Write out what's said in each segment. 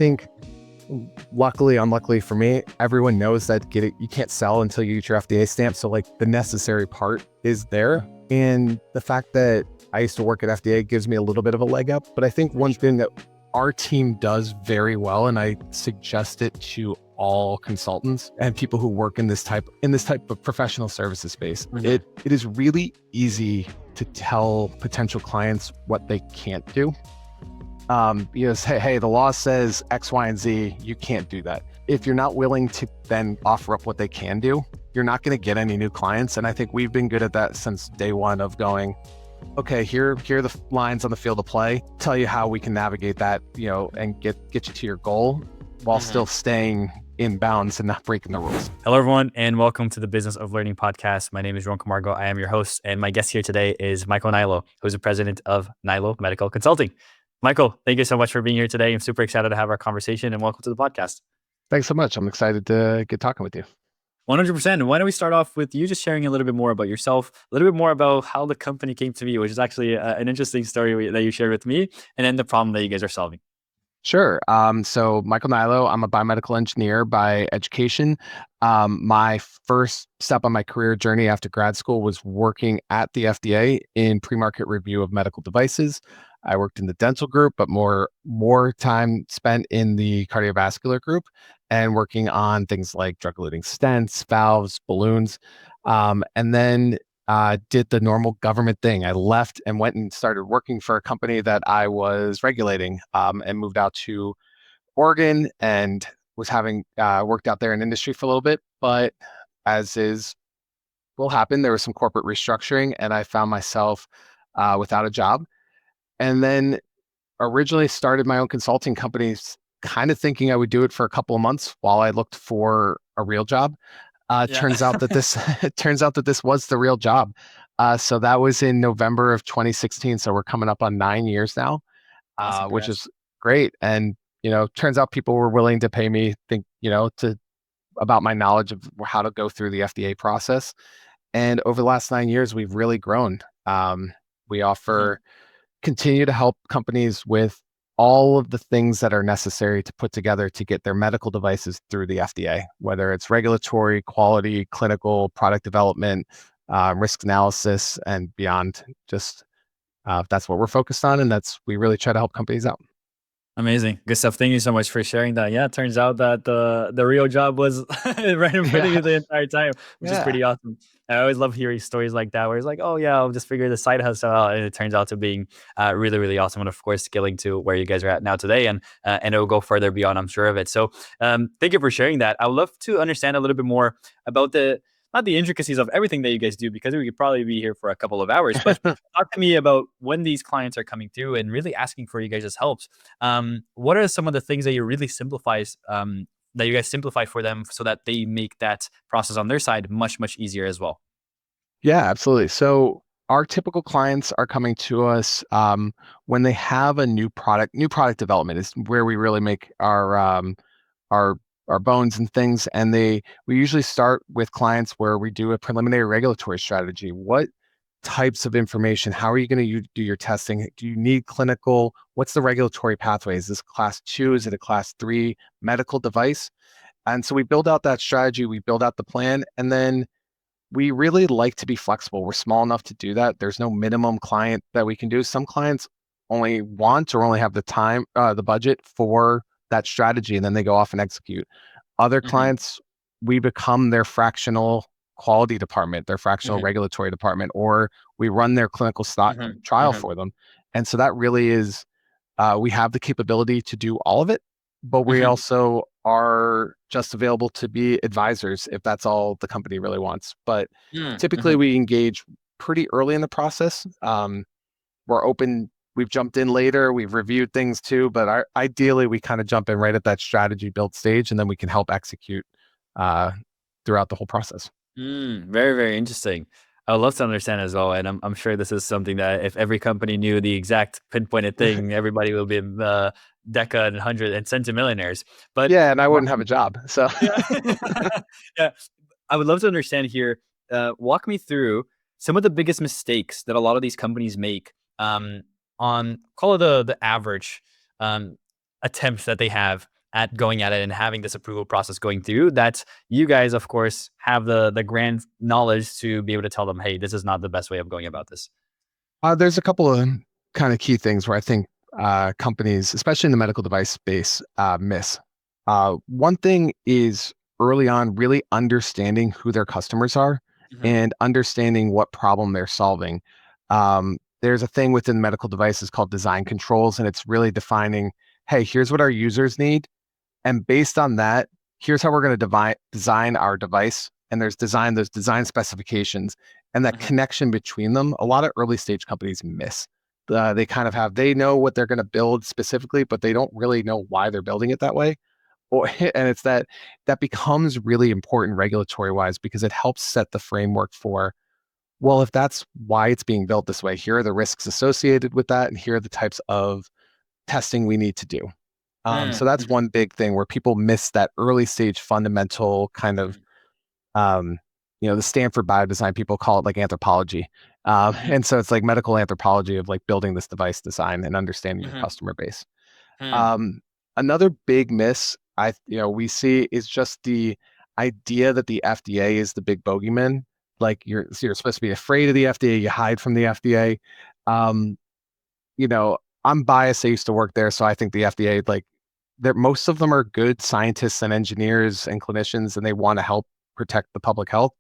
think luckily, unluckily for me, everyone knows that you can't sell until you get your FDA stamp. So like the necessary part is there. And the fact that I used to work at FDA gives me a little bit of a leg up. But I think one thing that our team does very well, and I suggest it to all consultants and people who work in this type of professional services space, it is really easy to tell potential clients what they can't do. Say, hey, the law says X, Y, and Z, you can't do that. If you're not willing to then offer up what they can do, you're not going to get any new clients. And I think we've been good at that since day one of going, okay, here are the lines on the field of play, tell you how we can navigate that, and get you to your goal while still staying in bounds and not breaking the rules. Hello, everyone, and welcome to the Business of Learning podcast. My name is Joao Camargo. I am your host, and my guest here today is Michael Nilo, who's the president of Nilo Medical Consulting. Michael, thank you so much for being here today. I'm super excited to have our conversation, and welcome to the podcast. Thanks so much. I'm excited to get talking with you. 100%. Why don't we start off with you just sharing a little bit more about yourself, a little bit more about how the company came to be, which is actually an interesting story that you shared with me, and then the problem that you guys are solving. Sure. So Michael Nilo, I'm a biomedical engineer by education. My first step on my career journey after grad school was working at the FDA in pre-market review of medical devices. I worked in the dental group, but more time spent in the cardiovascular group and working on things like drug-eluting stents, valves, balloons, and then did the normal government thing. I left and went and started working for a company that I was regulating, and moved out to Oregon and was having worked out there in industry for a little bit. But as will happen, there was some corporate restructuring and I found myself without a job. And then originally started my own consulting companies, kind of thinking I would do it for a couple of months while I looked for a real job. Turns out that this was the real job. So that was in November of 2016. So we're coming up on 9 years now, Awesome, which is great. And, turns out people were willing to pay me, about my knowledge of how to go through the FDA process. And over the last 9 years, we've really grown. We continue to help companies with all of the things that are necessary to put together to get their medical devices through the FDA, whether it's regulatory, quality, clinical, product development, risk analysis, and beyond. Just that's what we're focused on, and we really try to help companies out. Amazing. Good stuff. Thank you so much for sharing that. Yeah, it turns out that the real job was right in front of you the entire time, which is pretty awesome. I always love hearing stories like that where it's like, oh yeah, I'll just figure the side hustle out. And it turns out to being really, really awesome. And of course, scaling to where you guys are at now today, and it'll go further beyond, I'm sure of it. So thank you for sharing that. I would love to understand a little bit more about not the intricacies of everything that you guys do, because we could probably be here for a couple of hours, but talk to me about when these clients are coming through and really asking for you guys' help. What are some of the things that you really that you guys simplify for them so that they make that process on their side much, much easier as well? Yeah, absolutely. So our typical clients are coming to us when they have a new product. New product development is where we really make our bones and things. And we usually start with clients where we do a preliminary regulatory strategy. What types of information? How are you going to do your testing? Do you need clinical? What's the regulatory pathway? Is this class 2? Is it a class 3 medical device? And so we build out that strategy, we build out the plan, and then we really like to be flexible. We're small enough to do that. There's no minimum client that we can do. Some clients only want or only have the time, the budget for that strategy, and then they go off and execute. Other clients, we become their fractional quality department, their fractional regulatory department, or we run their clinical trial for them. And so that really is, we have the capability to do all of it, but we also are just available to be advisors if that's all the company really wants. But typically we engage pretty early in the process. We're open. We've jumped in later. We've reviewed things too, but ideally we kind of jump in right at that strategy build stage, and then we can help execute throughout the whole process. Very, very interesting. I would love to understand as well, and I'm sure this is something that if every company knew the exact pinpointed thing, everybody will be Deca and 100 and centimillionaires. But yeah, and I wouldn't have a job. So yeah, I would love to understand here. Walk me through some of the biggest mistakes that a lot of these companies make on, call it the average attempts that they have at going at it and having this approval process going through, that you guys, of course, have the grand knowledge to be able to tell them, hey, this is not the best way of going about this. There's a couple of kind of key things where I think companies, especially in the medical device space, miss. One thing is early on, really understanding who their customers are Hmm. and understanding what problem they're solving. There's a thing within medical devices called design controls, and it's really defining, hey, here's what our users need. And based on that, here's how we're going to design our device. And those design specifications and that Hmm. connection between them. A lot of early stage companies miss. They kind of have, they know what they're going to build specifically, but they don't really know why they're building it that way. Or, and it's that becomes really important regulatory wise because it helps set the framework for, well, if that's why it's being built this way, here are the risks associated with that, and here are the types of testing we need to do. So that's Hmm. one big thing where people miss that early stage fundamental kind of, um, the Stanford biodesign people call it like anthropology. Hmm. And so it's like medical anthropology of like building this device design and understanding your Hmm. customer base. Hmm. Um, Another big miss we see is just the idea that the FDA is the big bogeyman. Like you're supposed to be afraid of the FDA, you hide from the FDA. Um, you know, I'm biased. I used to work there, so I think the FDA, like, most of them are good scientists and engineers and clinicians, and they want to help protect the public health.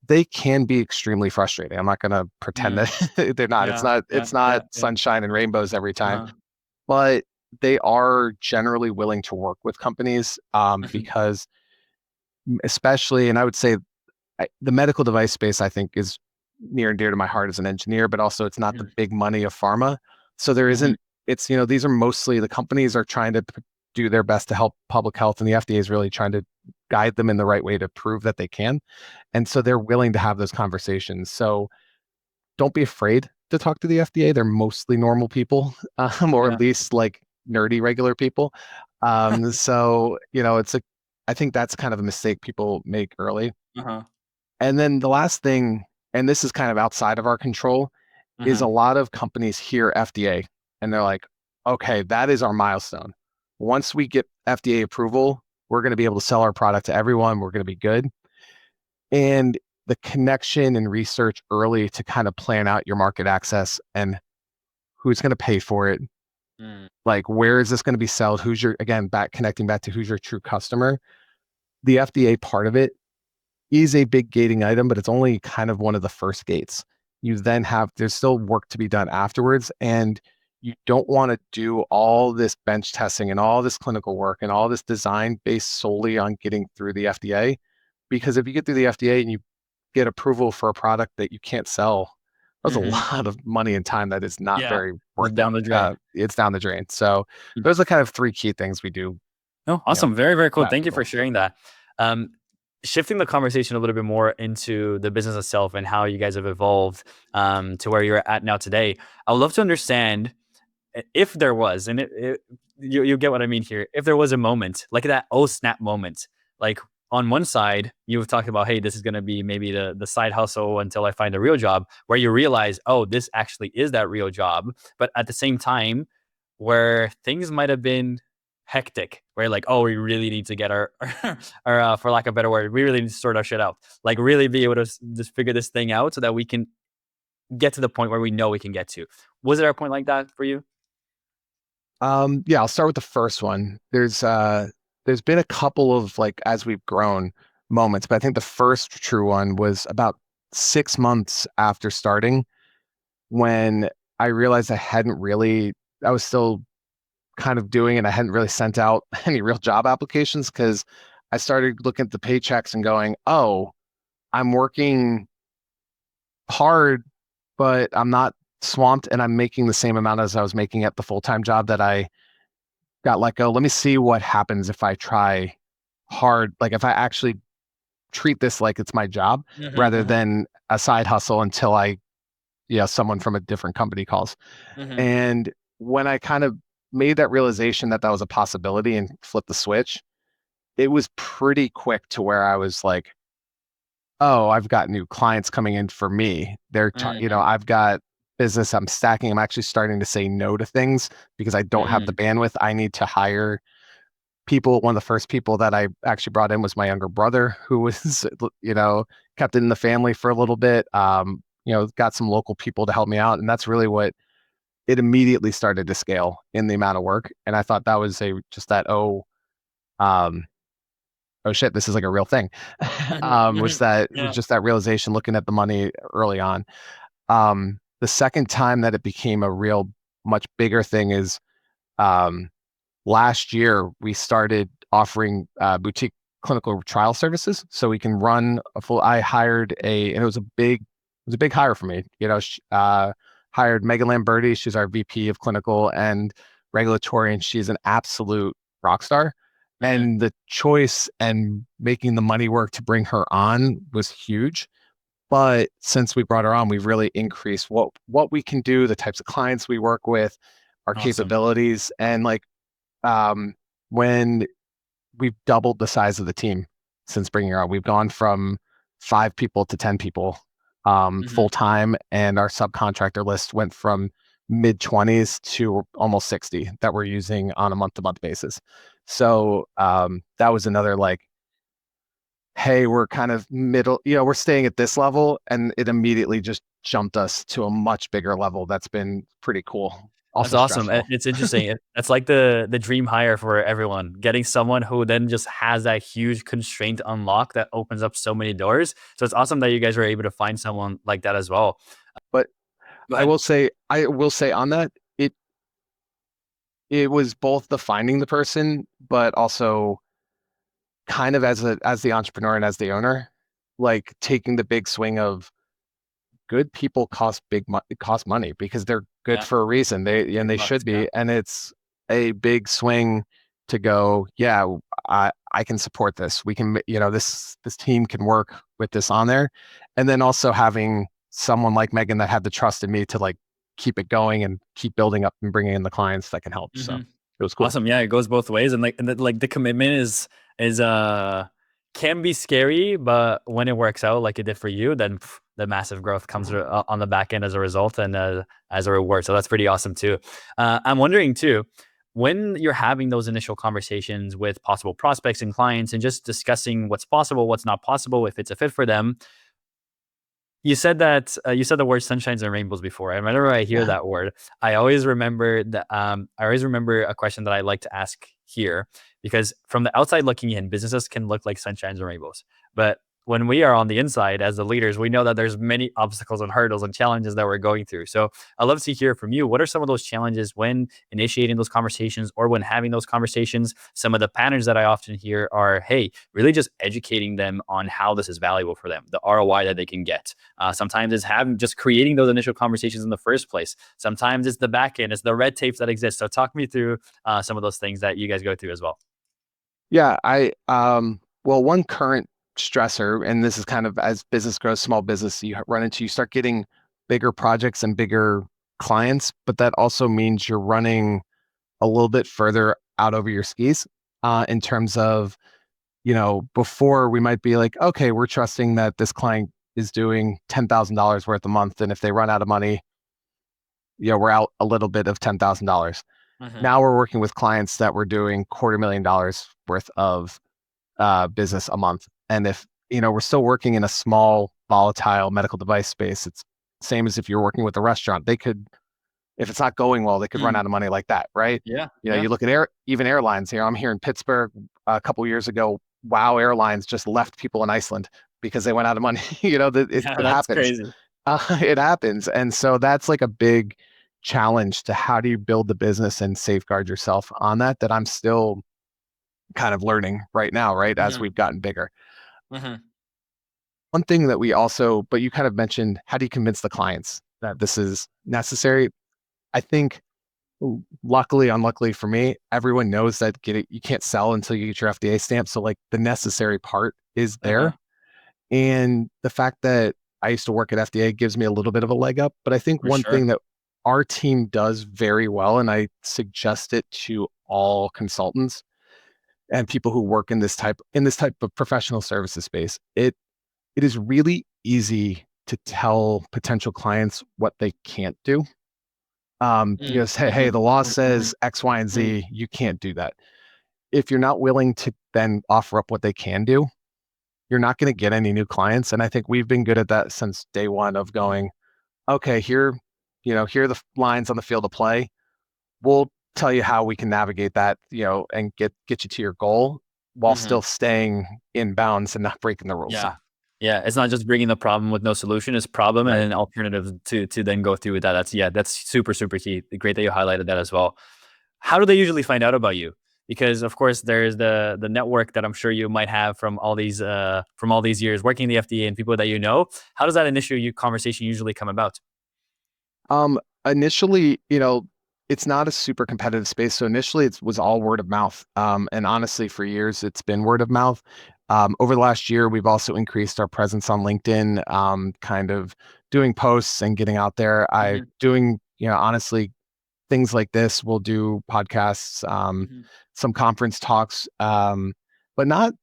They can be extremely frustrating. I'm not going to pretend Hmm. that they're not. It's Yeah, not. yeah, It's not yeah, yeah. sunshine and rainbows every time, Uh-huh. but they are generally willing to work with companies Mhm. because, especially, and I would say the medical device space, I think, is near and dear to my heart as an engineer, but also it's not the Mhm. big money of pharma. So there Mhm. isn't, these are mostly the companies are trying to do their best to help public health, and the FDA is really trying to guide them in the right way to prove that they can. And so they're willing to have those conversations. So don't be afraid to talk to the FDA. They're mostly normal people, or at Yeah. least like nerdy regular people. I think that's kind of a mistake people make early. Uh-huh. And then the last thing, and this is kind of outside of our control, is a Mhm. lot of companies hear FDA and they're like, okay, that is our milestone. Once we get FDA approval, we're going to be able to sell our product to everyone. We're going to be good. And the connection and research early to kind of plan out your market access and who's going to pay for it. Mm. Like, where is this going to be sold? Again, connecting back to who's your true customer. The FDA part of it is a big gating item, but it's only kind of one of the first gates. There's still work to be done afterwards. And you don't want to do all this bench testing and all this clinical work and all this design based solely on getting through the FDA. Because if you get through the FDA and you get approval for a product that you can't sell, that's a Mhm. lot of money and time that is not Yeah. very Just worth it. down the drain. It's down the drain. So those are kind of three key things we do, No, you know, awesome. Very, very cool. guide Thank you for people. sharing that. Um, Shifting the conversation a little bit more into the business itself and how you guys have evolved to where you're at now today. I would love to understand if there was, and you get what I mean here. If there was a moment like that, oh snap moment, like on one side you've talked about, hey, this is going to be maybe the side hustle until I find a real job, where you realize, oh, this actually is that real job. But at the same time, where things might have been hectic, where like, oh, we really need to get our for lack of a better word, we really need to sort our shit out, like really be able to just figure this thing out so that we can get to the point where we know we can get to. Was there a point like that for you? Yeah, I'll start with the first one. There's been a couple of, like, as we've grown, moments, but I think the first true one was about 6 months after starting, when I realized I was still kind of doing it. I hadn't really sent out any real job applications because I started looking at the paychecks and going, oh, I'm working hard, but I'm not swamped and I'm making the same amount as I was making at the full-time job that I got let go. Let me see what happens if I try hard, like if I actually treat this like it's my job Mhm, rather mhm, than a side hustle until someone from a different company calls. mhm, And when I kind of made that realization that that was a possibility and flipped the switch, it was pretty quick to where I was like, oh, I've got new clients coming in for me. mhm, I've got business. I'm stacking. I'm actually starting to say no to things because I don't have the Mm, bandwidth. I need to hire people. One of the first people that I actually brought in was my younger brother, who was, kept it in the family for a little bit. Got some local people to help me out. And that's really what it immediately started to scale in the amount of work. And I thought that was um, oh shit, this is like a real thing. mhm, Was mhm. that was Yeah. just that realization looking at the money early on. The second time that it became a real much bigger thing is um, last year we started offering boutique clinical trial services, so we can run a full. I hired and it was a big hire for me. Hired Megan Lamberti. She's our VP of clinical and regulatory, and she's an absolute rock star. Mhm. And the choice and making the money work to bring her on was huge. But since we brought her on, we've really increased what we can do, the types of clients we work with, our Awesome. capabilities, and um, when we've doubled the size of the team since bringing her on. We've gone from 5 people to 10 people full Mhm. time, and our subcontractor list went from mid 20s to almost 60 that we're using on a month to month basis. So that was another like, hey, we're kind of middle, we're staying at this level, and it immediately just jumped us to a much bigger level. That's been pretty cool. That's Also awesome. stressful. It's interesting. That's like the dream hire for everyone. Getting someone who then just has that huge constraint unlock that opens up so many doors. So it's awesome that you guys were able to find someone like that as well. But Go I ahead. will say, on that, it was both the finding the person, but also kind of as the entrepreneur and as the owner, like taking the big swing of good people cost money because they're good Yeah. for a reason. They Big should bucks. Yeah. be, and it's a big swing to go, yeah, I can support this. We can, this team can work with this on there. And then also having someone like Megan that had the trust in me to like keep it going and keep building up and bringing in the clients that can help. So Hmm. it was cool. Awesome. Yeah, it goes both ways, and the commitment is can be scary, but when it works out like it did for you, then the massive growth comes on the back end as a result and as a reward. So that's pretty awesome too. I'm wondering too, when you're having those initial conversations with possible prospects and clients, and just discussing what's possible, what's not possible, if it's a fit for them. You said the word sunshines and rainbows before. And whenever I hear Yeah. that word, I always remember a question that I like to ask here, because from the outside looking in, businesses can look like sunshines and rainbows. But when we are on the inside as the leaders, we know that there's many obstacles and hurdles and challenges that we're going through. So I'd love to hear from you. What are some of those challenges when initiating those conversations or when having those conversations? Some of the patterns that I often hear are, hey, really just educating them on how this is valuable for them, the ROI that they can get. Sometimes it's having just creating those initial conversations in the first place. Sometimes it's the back end, it's the red tapes that exist. So talk me through some of those things that you guys go through as well. Yeah, well, one current stressor, and this is kind of as business grows, small business, you start getting bigger projects and bigger clients, but that also means you're running a little bit further out over your skis, in terms of, before we might be like, okay, we're trusting that this client is doing $10,000 worth a month, and if they run out of money, we're out a little bit of $10,000. Hmm. Now we're working with clients that we're doing $250,000 worth of business a month. And if, we're still working in a small, volatile medical device space, it's same as if you're working with a restaurant. They could, if it's not going well, they could run Mm. out of money like that, right? Yeah, yeah, You look at even airlines here. I'm here in Pittsburgh a couple of years ago. Wow, Airlines just left people in Iceland because they went out of money. yeah. It That's happens. crazy. It happens. And so that's like a big challenge to how do you build the business and safeguard yourself on that I'm still kind of learning right now, right? As Hmm. we've gotten bigger. Hmm. One thing that we also, but you kind of mentioned, how do you convince the clients that this is necessary? I think, luckily, unluckily for me, everyone knows that you can't sell until you get your FDA stamp. So like the necessary part is Uh-huh. there. And the fact that I used to work at FDA gives me a little bit of a leg up. But I think For one thing sure. that our team does very well, and I suggest it to all consultants and people who work in this type of professional services space, it is really easy to tell potential clients what they can't do. Because hey, the law says X, Y, and Z, you can't do that. If you're not willing to then offer up what they can do, you're not going to get any new clients. And I think we've been good at that since day one of going, okay, here are the lines on the field of play. We'll tell you how we can navigate that, and get you to your goal while Mm-hmm. still staying in bounds and not breaking the rules. Yeah. Yeah. It's not just bringing the problem with no solution, it's problem and Right. an alternative to then go through with that. That's super, super key. Great that you highlighted that as well. How do they usually find out about you? Because of course there's the network that I'm sure you might have from all these years working in the FDA and people that you know. How does that initial conversation usually come about? Um, Initially, it's not a super competitive space. So initially it was all word of mouth. And honestly, for years it's been word of mouth. Over the last year, we've also increased our presence on LinkedIn, kind of doing posts and getting out there. I Hmm. doing, honestly, things like this. We'll do podcasts, Hmm. some conference talks, but not,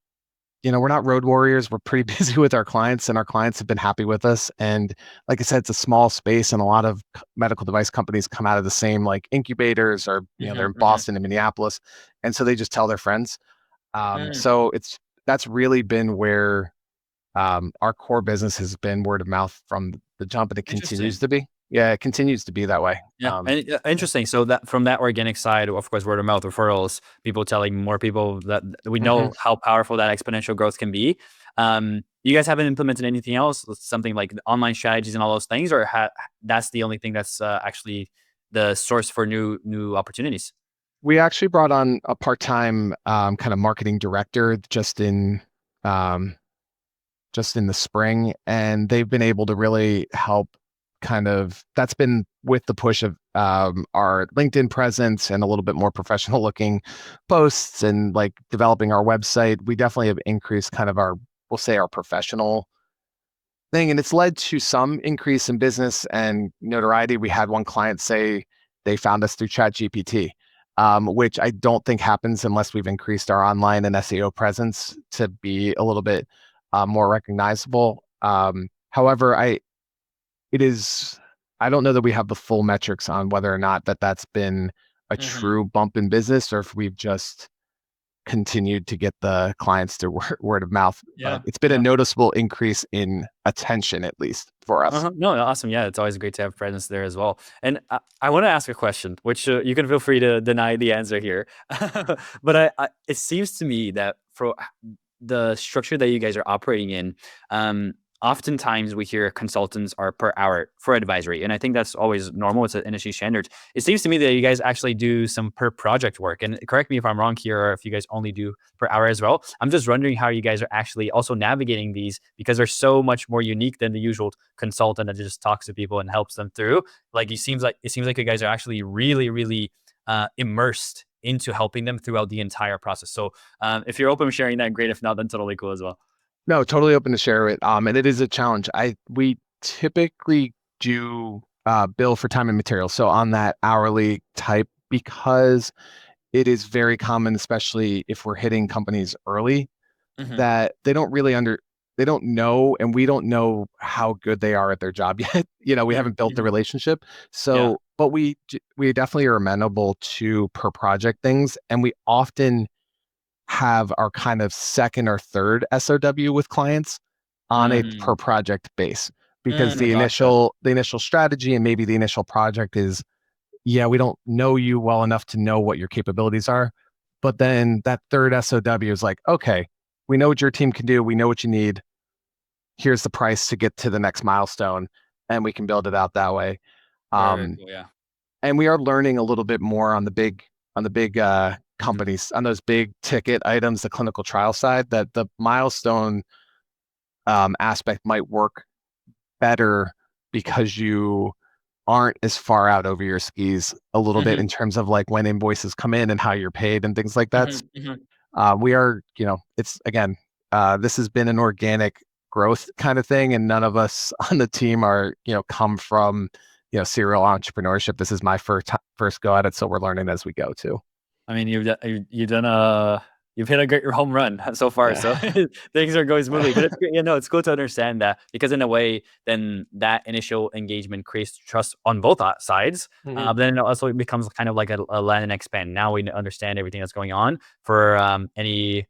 we're not road warriors. We're pretty busy with our clients, and our clients have been happy with us. And like I said, it's a small space, and a lot of medical device companies come out of the same like incubators, or they're Hmm. in Hmm. Boston and Minneapolis, and so they just tell their friends. Mm. So that's really been where our core business has been word of mouth from the jump, and it continues Interesting. to be. Yeah, it continues to be that way. Yeah, and interesting. So that from that organic side, of course, word of mouth referrals, people telling more people that we Mhm. know how powerful that exponential growth can be. You guys haven't implemented anything else, something like online strategies and all those things, or that's the only thing that's actually the source for new opportunities. We actually brought on a part-time kind of marketing director um, just in the spring, and they've been able to really help. Kind of that's been with the push of our LinkedIn presence and a little bit more professional looking posts and like developing our website. We definitely have increased kind of we'll say our professional thing, and it's led to some increase in business and notoriety. We had one client say they found us through ChatGPT, which I don't think happens unless we've increased our online and SEO presence to be a little bit more recognizable. However, it is I don't know that we have the full metrics on whether or not that's been a Hmm. true bump in business, or if we've just continued to get the clients through word of mouth, but Yeah, it's been a yeah. noticeable increase in attention, at least for us. Uh-huh. No, awesome. Yeah, it's always great to have presence there as well. And I want to ask a question, which you can feel free to deny the answer here. But it seems to me that for the structure that you guys are operating in, oftentimes we hear consultants are per hour for advisory, and I think that's always normal. It's an industry standard. It seems to me that you guys actually do some per project work, and correct me if I'm wrong here, or if you guys only do per hour as well. I'm just wondering how you guys are actually also navigating these because they're so much more unique than the usual consultant that just talks to people and helps them through. Like it seems like you guys are actually really, really immersed into helping them throughout the entire process. So if you're open to sharing that, great. If not, then totally cool as well. No, totally open to share it. And it is a challenge. We typically do bill for time and material, so on that hourly type, because it is very common, especially if we're hitting companies early, Hmm. that they don't know, and we don't know how good they are at their job yet. We haven't built the Hmm. relationship. Yeah. So, but we definitely are amenable to per project things, and we often have our kind of second or third SOW with clients on a per Mm. project base, because Mm, gotcha. the initial strategy and maybe the initial project is, yeah, we don't know you well enough to know what your capabilities are. But then that third SOW is like, okay, we know what your team can do. We know what you need. Here's the price to get to the next milestone, and we can build it out that way. Very, very Um, cool. Yeah. and we are learning a little bit more on the big Hmm. companies, on those big ticket items, the clinical trial side, that the milestone aspect might work better because you aren't as far out over your skis a little bit Hmm. in terms of like when invoices come in and how you're paid and things like that. Hmm. Hmm. We are, it's again, this has been an organic growth kind of thing, and none of us on the team are, come from, serial entrepreneurship. This is my first go at it, so we're learning as we go too. I mean, you've done you've hit a great home run so far. So Yeah. things are going smoothly. But it's great. It's cool to understand that, because in a way, then that initial engagement creates trust on both sides. Mhm. But then it also becomes kind of like a land and expand. Now we understand everything that's going on for any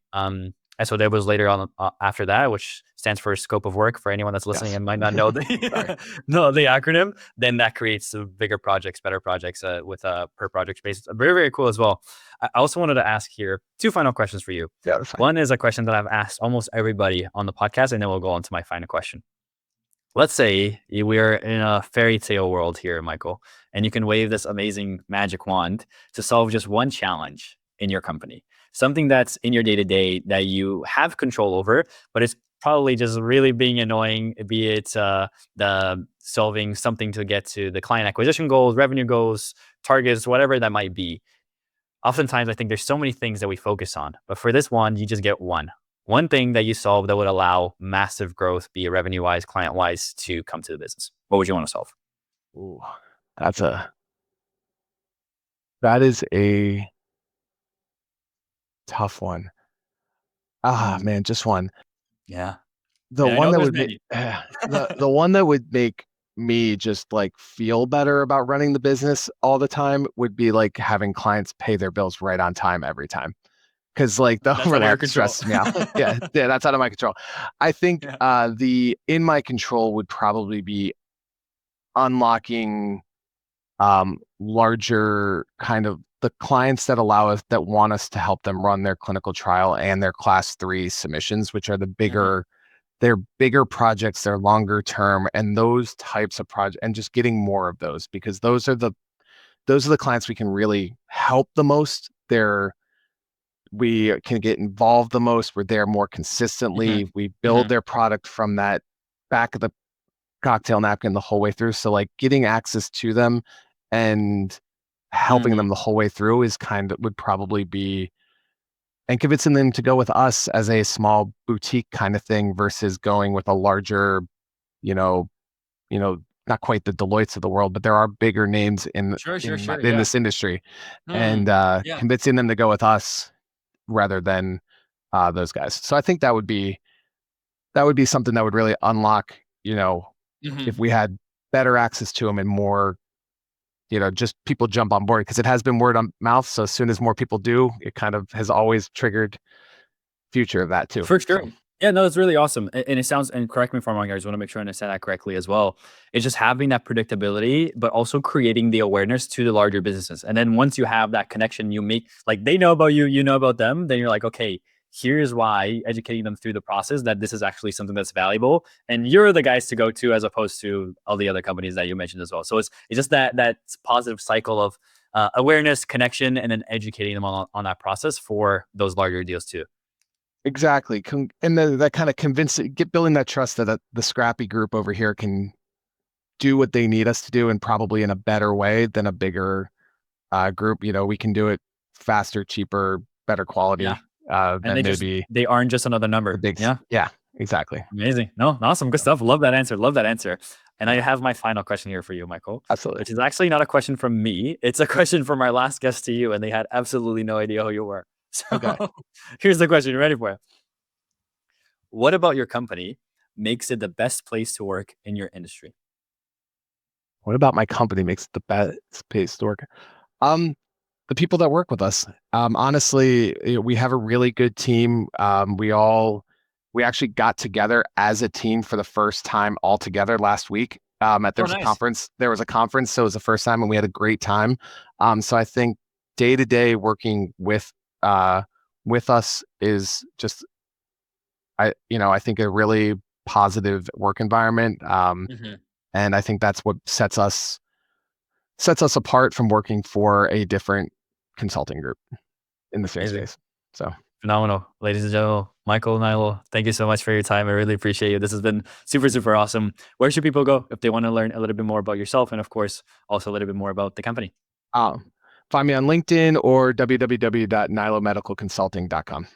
so there was later on after that, which stands for scope of work for anyone that's listening Yes. and might not know Sorry. the no the acronym. Then that creates bigger projects, better projects with a per project basis. Very, very cool as well. I also wanted to ask here two final questions for you. Yeah, that's fine. One is a question that I've asked almost everybody on the podcast, and then we'll go on to my final question. Let's say we're in a fairy tale world here, Michael, and you can wave this amazing magic wand to solve just one challenge in your company, something that's in your day to day that you have control over, but it's probably just really being annoying, be it the solving something to get to the client acquisition goals, revenue goals, targets, whatever that might be. Oftentimes, I think there's so many things that we focus on, but for this one, you just get one thing that you solve that would allow massive growth, be it revenue wise, client wise, to come to the business. What would you want to solve? Ooh, that's a that is a tough one. Ah, Mm, man, just one. yeah. The And I one know that there's would make many. the one that would make me just like feel better about running the business all the time would be like having clients pay their bills right on time every time. Because like the That's out of your overlap control. stresses me out. Yeah, yeah, that's out of my control. I think Yeah. the in my control would probably be unlocking larger kind of the clients that allow us that want us to help them run their clinical trial and their class 3 submissions, which are Mhm, they're bigger projects, they're longer term, and those types of projects, and just getting more of those because those are the clients we can really help the most. We can get involved the most. We're there more mhm, consistently. We build mhm, their product from that back of the cocktail napkin the whole way through. So like getting access to them and helping mhm. them the whole way through is kind of would probably be and convincing them to go with us as a small boutique kind of thing versus going with a larger, you know, you know, not quite the Deloittes of the world, but there are bigger names Sure, sure, sure. in Yeah. this industry, Mm, and yeah. convincing them to go with us rather than those guys. So I think that would be something that would really unlock, if Mhm. we had better access to them and more, just people jump on board because it has been word on mouth. So as soon as more people do, it kind of has always triggered future of that too. For So sure. Yeah, no, it's really awesome. And it sounds, and correct me if I'm wrong, guys, I want to make sure I understand that correctly as well. It's just having that predictability, but also creating the awareness to the larger businesses. And then once you have that connection, you make like they know about you, you know about them, then you're like, okay, here's why, educating them through the process that this is actually something that's valuable. And you're the guys to go to as opposed to all the other companies that you mentioned as well. So it's just that positive cycle of awareness, connection, and then educating them on that process for those larger deals too. exactly, and then that kind of get building that trust that the scrappy group over here can do what they need us to do and probably in a better way than a bigger group. We can do it faster, cheaper, better Yeah. quality And than maybe they aren't just another the number. big. Yeah. Yeah, exactly. Amazing. No, awesome. Good So, stuff. Love that answer. Love that answer. And I yeah, have my final question here for you, Michael, absolutely. which is actually not a question from me. It's a question from our last guest to you, and they had absolutely no idea who you were. Okay. So here's the question. You ready for it? What about your company makes it the best place to work in your industry? What about my company makes it the best place to work? Um, the people that work with us. Honestly, we have a really good team. We actually got together as a team for the first time all together last week. Oh, There's a nice. conference. There was a conference, so it was the first time, and we had a great time. So I think day to day working uh, with us is just I think a really positive work environment. Mhm. And I think that's what sets us apart from working for a different consulting group in the same Amazing. space. So, Phenomenal. Ladies and gentlemen, Michael Nilo, thank you so much for your time. I really appreciate you. This has been super, super awesome. Where should people go if they want to learn a little bit more about yourself and, of course, also a little bit more about the company? um, find me on LinkedIn or www.nilomedicalconsulting.com.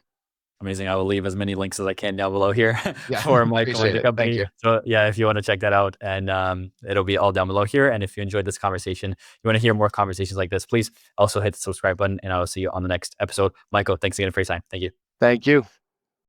Amazing. I will leave as many links as I can down below here Yeah, for Michael and appreciate the it. Thank company. you. So yeah, if you want to check that out, and it'll be all down below here. And if you enjoyed this conversation, you want to hear more conversations like this, please also hit the subscribe button, and I will see you on the next episode. Michael, thanks again for your time. Thank you. Thank you.